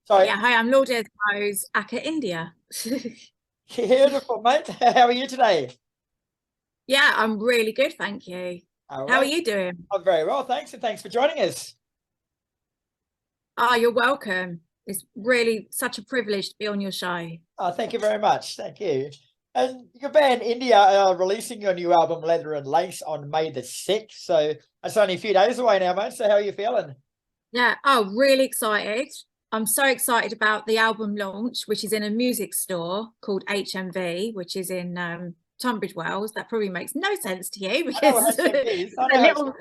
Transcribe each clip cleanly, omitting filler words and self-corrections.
Sorry. Yeah, hi, I'm Laudez Rose, aka India. Beautiful, mate. How are you today? Yeah, I'm really good, thank you. All How are right. you doing? I'm very well, thanks, and thanks for joining us. Oh, you're welcome. It's really such a privilege to be on your show. Oh, thank you very much. Thank you. And your band India are releasing your new album Leather and Lace on May the 6th. So that's only a few days away now, mate. So how are you feeling? Yeah, oh, really excited. I'm so excited about the album launch, which is in a music store called HMV, which is in Tunbridge Wells. That probably makes no sense to you I know because HMV is. I a know little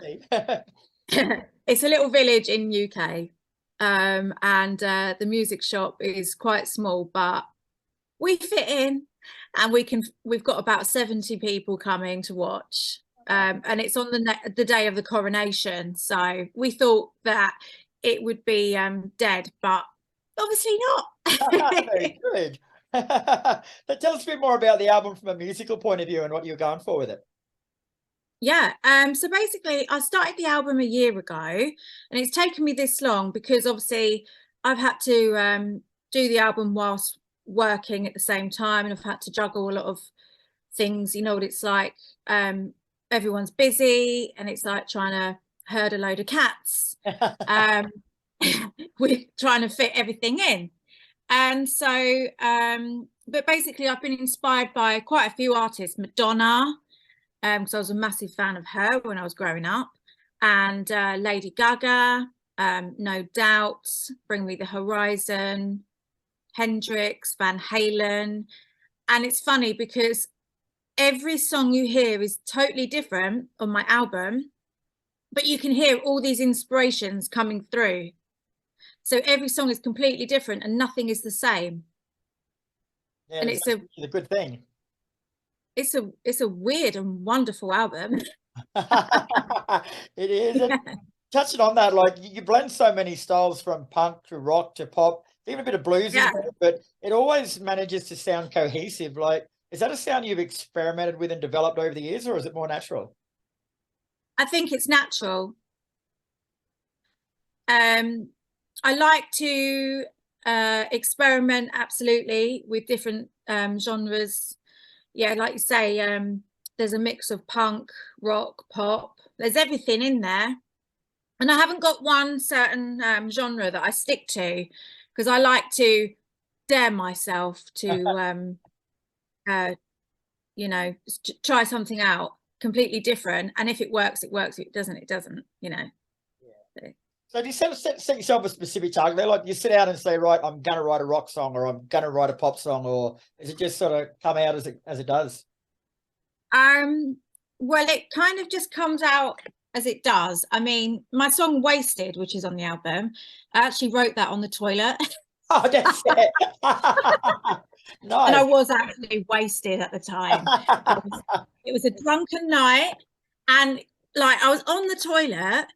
HMV. it's a little village in UK. And the music shop is quite small, but we fit in, and we've got about 70 people coming to watch. And it's on the day of the coronation, so we thought that it would be dead, but obviously not. Very good. But tell us a bit more about the album from a musical point of view and what you're going for with it. Yeah, so basically I started the album a year ago, and it's taken me this long because obviously I've had to do the album whilst working at the same time, and I've had to juggle a lot of things. You know what it's like. Everyone's busy, and it's like trying to herd a load of cats. Um, we're trying to fit everything in. And so, but basically I've been inspired by quite a few artists. Madonna, because I was a massive fan of her when I was growing up, and Lady Gaga, No Doubt, Bring Me the Horizon, Hendrix, Van Halen. And it's funny because every song you hear is totally different on my album, but you can hear all these inspirations coming through. So every song is completely different and nothing is the same. Yeah, And it's a good thing. it's a weird and wonderful album. It is. And touching on that, like you blend so many styles from punk to rock to pop, even a bit of blues in Yeah, there, but it always manages to sound cohesive. Like, is that a sound you've experimented with and developed over the years, or is it more natural? I think it's natural. Um, I like to experiment absolutely with different genres. Yeah, like you say, there's a mix of punk, rock, pop. There's everything in there. And I haven't got one certain genre that I stick to, because I like to dare myself to uh, try something out completely different. And if it works, it works. If it doesn't, it doesn't, you know. Yeah. So do you set yourself a specific target there? Like you sit down and say, right, I'm going to write a rock song or I'm going to write a pop song, or is it just sort of come out as it does? Um, well, it kind of just comes out as it does. I mean, my song Wasted, which is on the album, I actually wrote that on the toilet. Oh, that's it. And I Nice. was actually wasted at the time. It was a drunken night, and like I was on the toilet,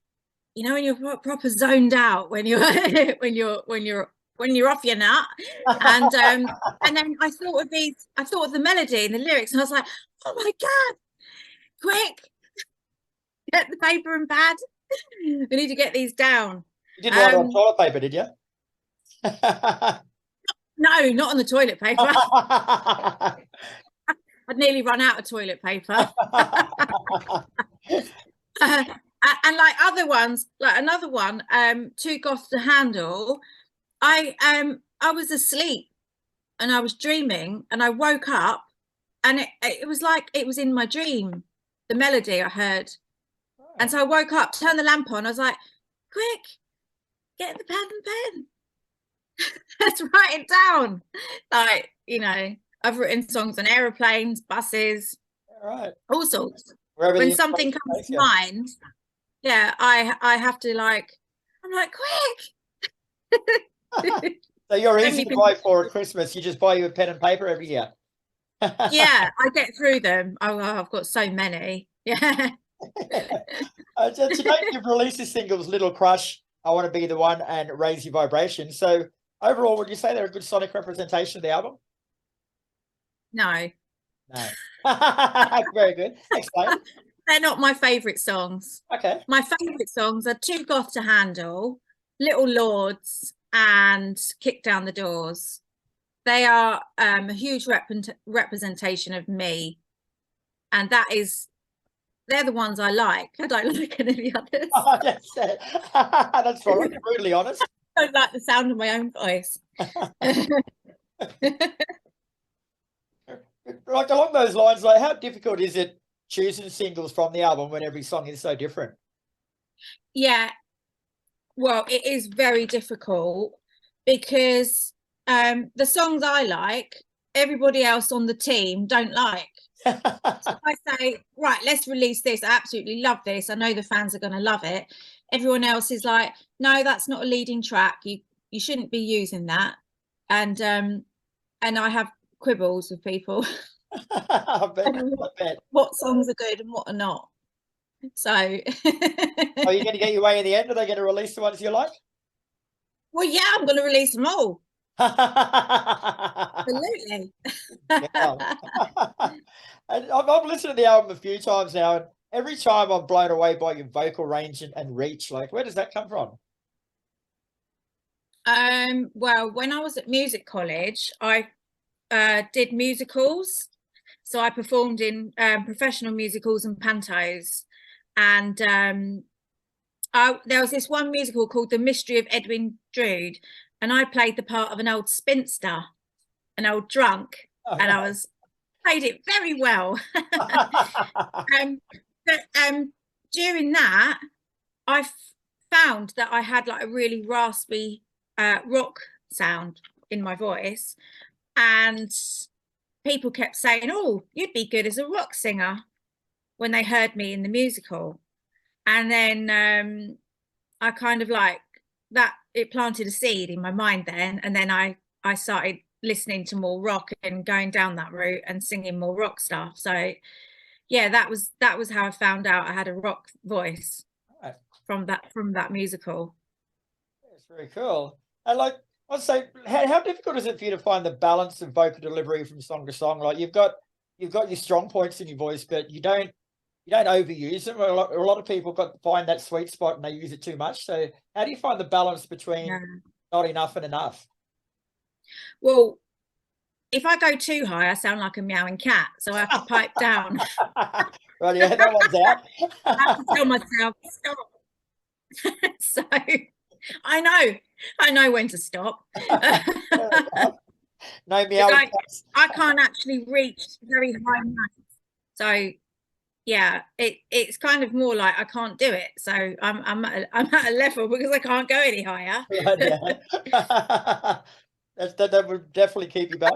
you know, when you're proper zoned out when you're when you're off your nut. And then I thought of the melody and the lyrics, and I was like, oh my God, quick, get the paper and pad. We need to get these down. You didn't write it on toilet paper, did you? No, not on the toilet paper. I'd nearly run out of toilet paper. And like other ones, like another one, Too Goth to Handle. I was asleep and I was dreaming, and I woke up, and it was like it was in my dream, the melody I heard. And so I woke up, turned the lamp on, I was like, quick, get the pad and pen. Let's write it down. Like, you know, I've written songs on aeroplanes, buses, All right. all sorts. Wherever When the something inspiration comes takes to you. mind, yeah, I have to like, I'm like, quick. So you're Don't easy to even, buy for at Christmas. You just buy you a pen and paper every year. yeah, I get through them. Oh, I've got so many. Yeah. So today you've released the singles Little Crush, I Want to Be the One, and Raise Your Vibration. So overall, would you say they're a good sonic representation of the album? No, No. Very good. Explain. they're not my favorite songs. Okay. My favorite songs are Too Goth to Handle, Little Lords, and Kick Down the Doors. They are a huge representation of me, and they're the ones I like. I don't like any of the others. Oh, that's fine. I'm brutally honest. I don't like the sound of my own voice. Like along those lines, like how difficult is it choosing singles from the album when every song is so different? Yeah, well, it is very difficult because the songs I like, everybody else on the team don't like. So if I say, right, let's release this, I absolutely love this, I know the fans are going to love it, everyone else is like, no, that's not a leading track, you shouldn't be using that. And I have quibbles with people. I bet. What songs are good and what are not. So are you going to get your way in the end? Are they going to release the ones you like? Well, yeah, I'm going to release them all. Absolutely. And I've listened to the album a few times now, and every time I'm blown away by your vocal range and reach. Like, where does that come from? Well, when I was at music college, I did musicals. So I performed in professional musicals and pantos. And there was this one musical called The Mystery of Edwin Drood, and I played the part of an old spinster, an old drunk, and I played it very well. But during that, I found that I had like a really raspy rock sound in my voice, and people kept saying, oh, you'd be good as a rock singer, when they heard me in the musical. And then I kind of like that, it planted a seed in my mind then, and then I started listening to more rock and going down that route and singing more rock stuff. So yeah, that was how I found out I had a rock voice. Right. from that musical. That's very cool. And like, I'd say, how difficult is it for you to find the balance of vocal delivery from song to song? Like you've got your strong points in your voice, but you don't overuse them. A lot of people find that sweet spot and they use it too much. So how do you find the balance between not enough and enough? Well, if I go too high, I sound like a meowing cat, so I have to pipe down. Right, yeah, that one's out. I have to tell myself stop. So I know when to stop. No meowing cats. I can't actually reach very high notes. So yeah, it's kind of more like I can't do it. So I'm at a level because I can't go any higher. Right, yeah. That would definitely keep you back.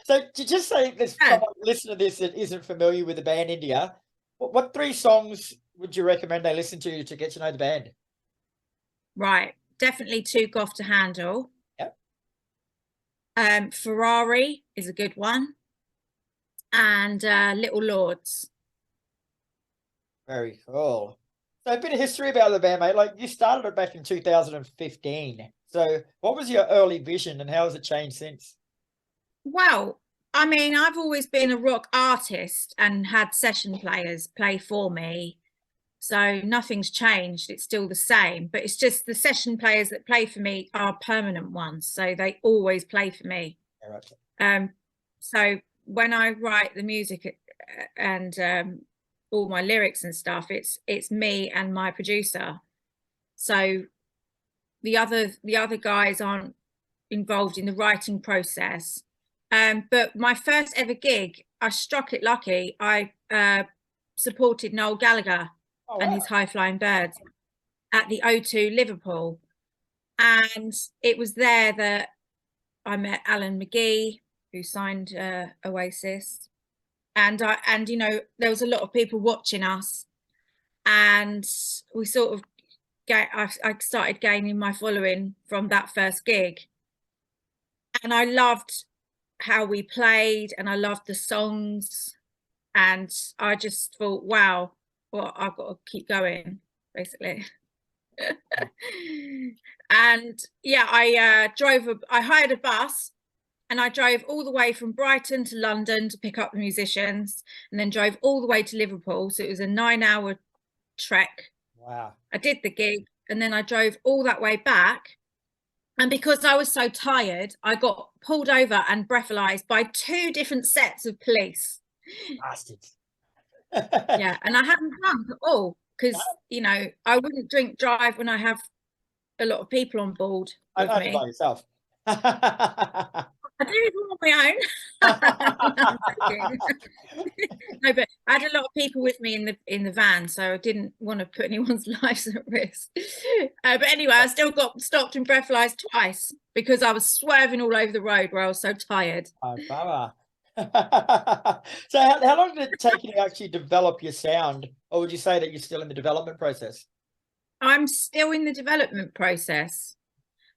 So to just say, there's someone listen to this that isn't familiar with the band Indya, what 3 songs would you recommend they listen to get to know the band? Right, definitely Too Goth to Handle. Yep. Ferrari is a good one, and Little Lords. Very cool. So a bit of history about the band, mate. Like you started it back in 2015. So what was your early vision and how has it changed since? Well, I mean, I've always been a rock artist and had session players play for me. So nothing's changed. It's still the same, but it's just the session players that play for me are permanent ones. So they always play for me. Yeah, right. So when I write the music and all my lyrics and stuff, it's me and my producer. So the other guys aren't involved in the writing process. But my first ever gig, I struck it lucky. I supported Noel Gallagher and his High Flying Birds at the O2 Liverpool, and it was there that I met Alan McGee, who signed Oasis, and you know, there was a lot of people watching us, and we sort of I started gaining my following from that first gig, and I loved how we played and I loved the songs, and I just thought, wow, well, I've got to keep going, basically. And yeah, I hired a bus and I drove all the way from Brighton to London to pick up the musicians, and then drove all the way to Liverpool. So it was a 9-hour trek. Wow. I did the gig and then I drove all that way back, And because I was so tired, I got pulled over and breathalyzed by 2 different sets of police. Bastards. Yeah, and I haven't drunk at all because, you know, I wouldn't drink drive when I have a lot of people on board with Only by me. yourself. I do it all on my own. No, I'm joking. No, but I had a lot of people with me in the van, so I didn't want to put anyone's lives at risk. But anyway, I still got stopped and breathalyzed twice because I was swerving all over the road where I was so tired. Oh, bummer. So how long did it take you to actually develop your sound? Or would you say that you're still in the development process? I'm still in the development process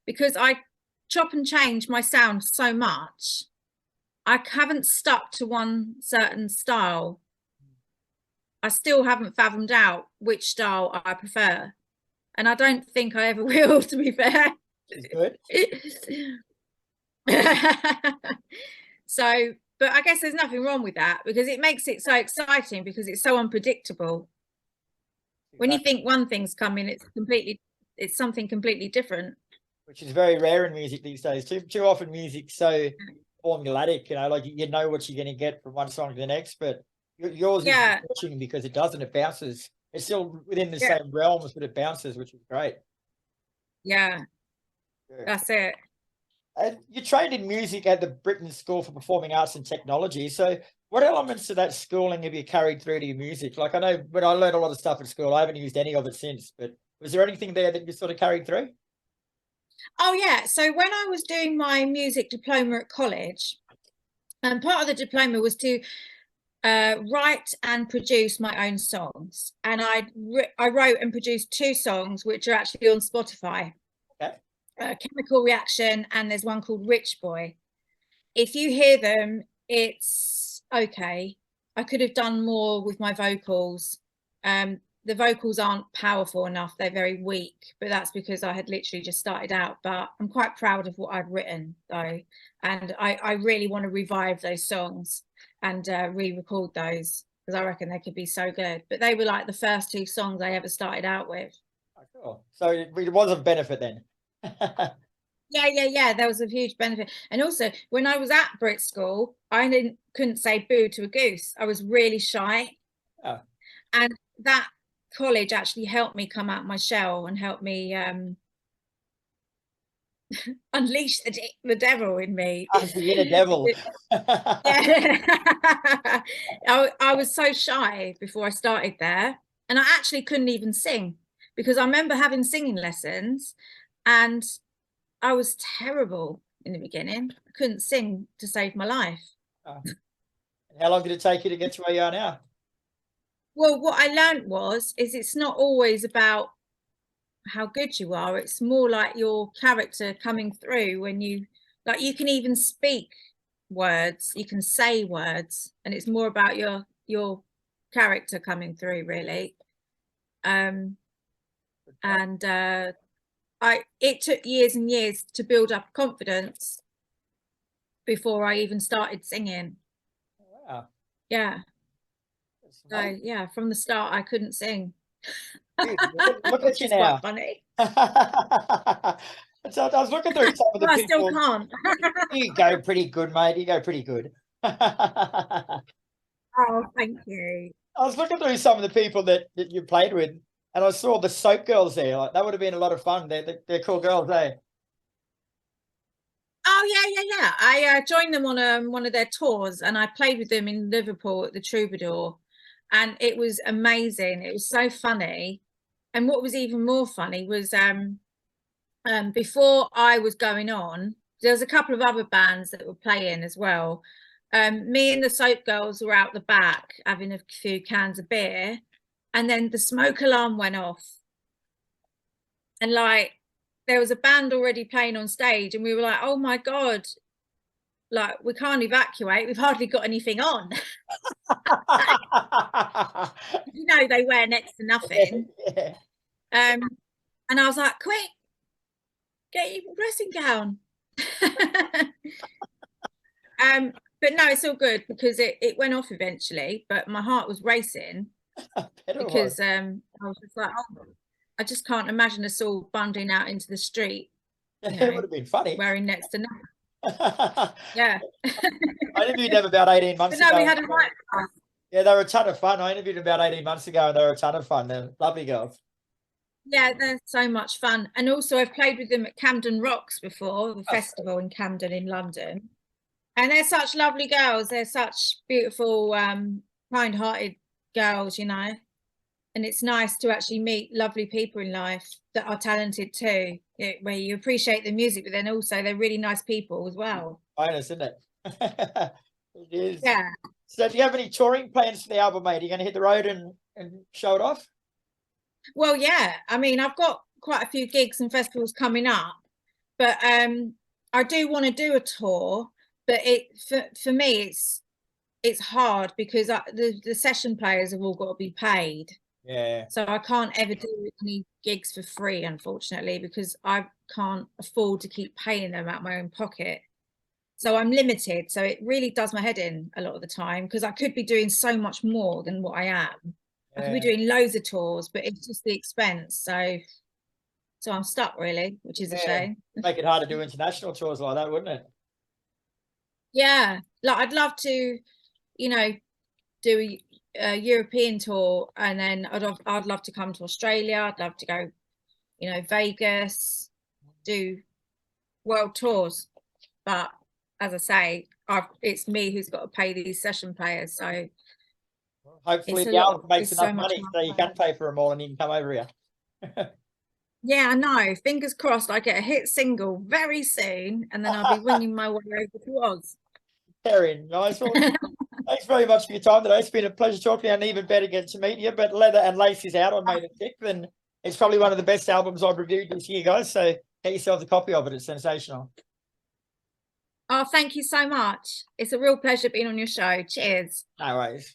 because I chop and change my sound so much. I haven't stuck to one certain style. I still haven't fathomed out which style I prefer. And I don't think I ever will, to be fair. Which is good. So, but I guess there's nothing wrong with that because it makes it so exciting because it's so unpredictable. When you think one thing's coming, it's something completely different. Which is very rare in music these days. Too often music's so formulaic, you know, like you know what you're going to get from one song to the next, but yours is refreshing because it doesn't, it bounces. It's still within the same realms, but it bounces, which is great. Yeah. That's it. You trained in music at the Britten School for Performing Arts and Technology. So what elements of that schooling have you carried through to your music? Like I know when I learned a lot of stuff at school, I haven't used any of it since, but was there anything there that you sort of carried through? Oh yeah, so when I was doing my music diploma at college, and part of the diploma was to write and produce my own songs, and I wrote and produced 2 songs which are actually on Spotify. Okay. Chemical Reaction, and there's one called Rich Boy. If you hear them, it's okay. I could have done more with my vocals. The vocals aren't powerful enough, they're very weak, but that's because I had literally just started out. But I'm quite proud of what I've written though, and I really want to revive those songs and re-record those because I reckon they could be so good. But they were like the first 2 songs I ever started out with. Oh, cool. So it was of benefit then. Yeah, there was a huge benefit. And also when I was at Brit School, I couldn't say boo to a goose. I was really shy. Oh. And that college actually helped me come out my shell and helped me unleash the devil in me. The inner devil. Yeah. I was so shy before I started there, and I actually couldn't even sing because I remember having singing lessons and I was terrible in the beginning. I couldn't sing to save my life. Oh. How long did it take you to get to where you are now? Well, what I learned is it's not always about how good you are. It's more like your character coming through when you can even speak words, you can say words, and it's more about your character coming through really. It took years and years to build up confidence before I even started singing. Wow. Yeah. So yeah, from the start I couldn't sing. Dude, look at you now. Funny. So I was looking through some of the people. I still can't. You go pretty good, mate. You go pretty good. Oh, thank you. I was looking through some of the people that you played with, and I saw the Soap Girls there. Like that would have been a lot of fun. They're cool girls, eh? Oh yeah. I joined them on one of their tours, and I played with them in Liverpool at the Troubadour, and it was amazing. It was so funny, and what was even more funny was before I was going on, there was a couple of other bands that were playing as well. Me and the Soap Girls were out the back having a few cans of beer, and then the smoke alarm went off, and like there was a band already playing on stage, and we were like, oh my god, like we can't evacuate, we've hardly got anything on. You know, they wear next to nothing. Yeah. And I was like, quick, get your dressing gown. But no, it's all good because it went off eventually, but my heart was racing because I was just like, oh, I just can't imagine us all bundling out into the street you It know, would have been funny. wearing next to nothing. I Yeah. interviewed them about 18 But months no, ago. we had a right fun. Yeah, they were a ton of fun. I interviewed them about 18 months ago and they were a ton of fun. They're lovely girls. Yeah, they're so much fun. And also I've played with them at Camden Rocks before, the festival in Camden in London. And they're such lovely girls. They're such beautiful, kind-hearted girls, you know. And it's nice to actually meet lovely people in life that are talented too, where you appreciate the music, but then also they're really nice people as well. Bonus, isn't it? It is. Yeah. So do you have any touring plans for the album, mate? Are you going to hit the road and show it off? Well, yeah. I mean, I've got quite a few gigs and festivals coming up, but I do want to do a tour, but for me it's hard because the session players have all got to be paid. Yeah. So I can't ever do any gigs for free, unfortunately, because I can't afford to keep paying them out of my own pocket. So I'm limited. So it really does my head in a lot of the time because I could be doing so much more than what I am. I could be doing loads of tours, but it's just the expense. So I'm stuck really, which is a shame. Make it hard to do international tours like that, wouldn't it? Yeah, like I'd love to, you know, do a European tour, and then I'd love to come to Australia. I'd love to go, you know, Vegas, do world tours. But as I say, it's me who's got to pay these session players. So hopefully the album makes enough money so you can pay for them all and you can come over here. Yeah, I know. Fingers crossed I get a hit single very soon and then I'll be winging my way over to Oz. Very nice. Well, thanks very much for your time today. It's been a pleasure talking to you and even better getting to meet you. But Leather and Lace is out on May the 6th and it's probably one of the best albums I've reviewed this year, guys. So get yourself a copy of it. It's sensational. Oh, thank you so much. It's a real pleasure being on your show. Cheers. No worries.